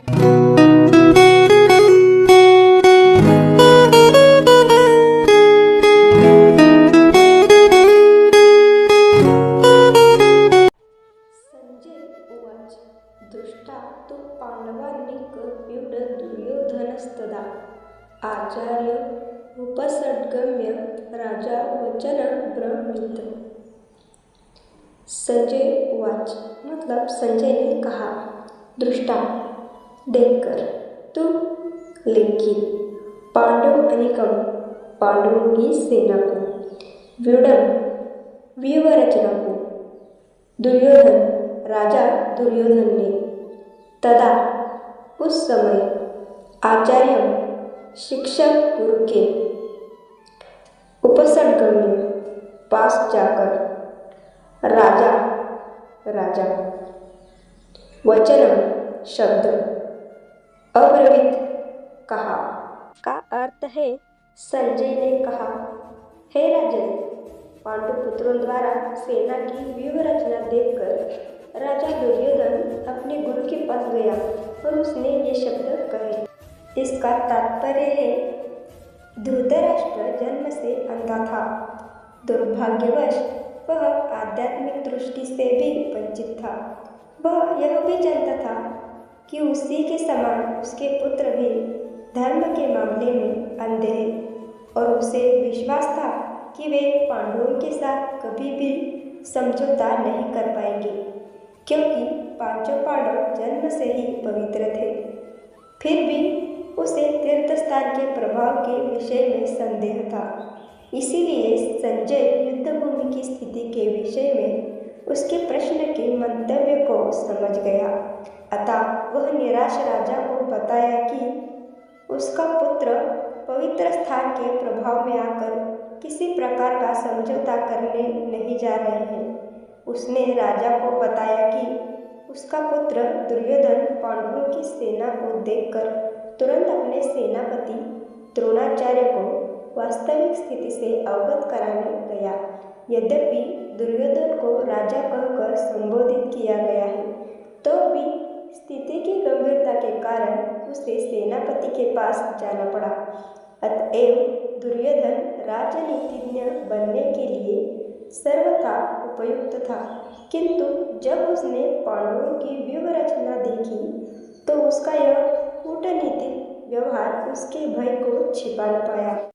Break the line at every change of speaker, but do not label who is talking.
उवाच दृष्टा तु पांडवांनी व्यूढ दुर्योधनस्तदा आचार्य उपसद्गम्य राजा वचन ब्रवीत। संजय उवाच मतलब संजय ने कहा, दृष्टा देखकर, तू लेखी, पांडव अनेकम पांडवों की सेना को, व्यूढ़ व्यूह रचना को, दुर्योधन राजा दुर्योधन ने, तदा उस समय, आचार्य शिक्षक गुरु के, उपसर्गम्य पास जाकर, राजा राजा, वचन शब्द, अब्रवीत कहा का अर्थ है, संजय ने कहा, हे राजन, पांडुपुत्रों द्वारा सेना की व्यूह रचना देखकर राजा दुर्योधन अपने गुरु के पास गया और उसने ये शब्द कहे। इसका तात्पर्य है, धृतराष्ट्र जन्म से अंधा था, दुर्भाग्यवश वह आध्यात्मिक दृष्टि से भी वंचित था। वह यह भी जानता था कि उसी के समान उसके पुत्र भी धर्म के मामले में अंधे हैं और उसे विश्वास था कि वे पांडवों के साथ कभी भी समझौता नहीं कर पाएंगे, क्योंकि पांचों पांडव जन्म से ही पवित्र थे। फिर भी उसे तीर्थस्थान के प्रभाव के विषय में संदेह था। इसीलिए संजय युद्धभूमि की स्थिति के विषय में उसके प्रश्न के मंतव्य को समझ गया। अतः वह निराश राजा को बताया कि उसका पुत्र पवित्र स्थान के प्रभाव में आकर किसी प्रकार का समझौता करने नहीं जा रहे हैं। उसने राजा को बताया कि उसका पुत्र दुर्योधन पांडवों की सेना को देखकर तुरंत अपने सेनापति द्रोणाचार्य को वास्तविक स्थिति से अवगत कराने गया। यद्यपि दुर्योधन को राजा कहकर संबोधित किया गया है, तो भी स्थिति की गंभीरता के कारण उसे सेनापति के पास जाना पड़ा। अतएव दुर्योधन राजनीतिज्ञ बनने के लिए सर्वथा उपयुक्त था, किंतु जब उसने पांडवों की व्यूह रचना देखी तो उसका यह कूटनीतिक व्यवहार उसके भय को छिपा न पाया।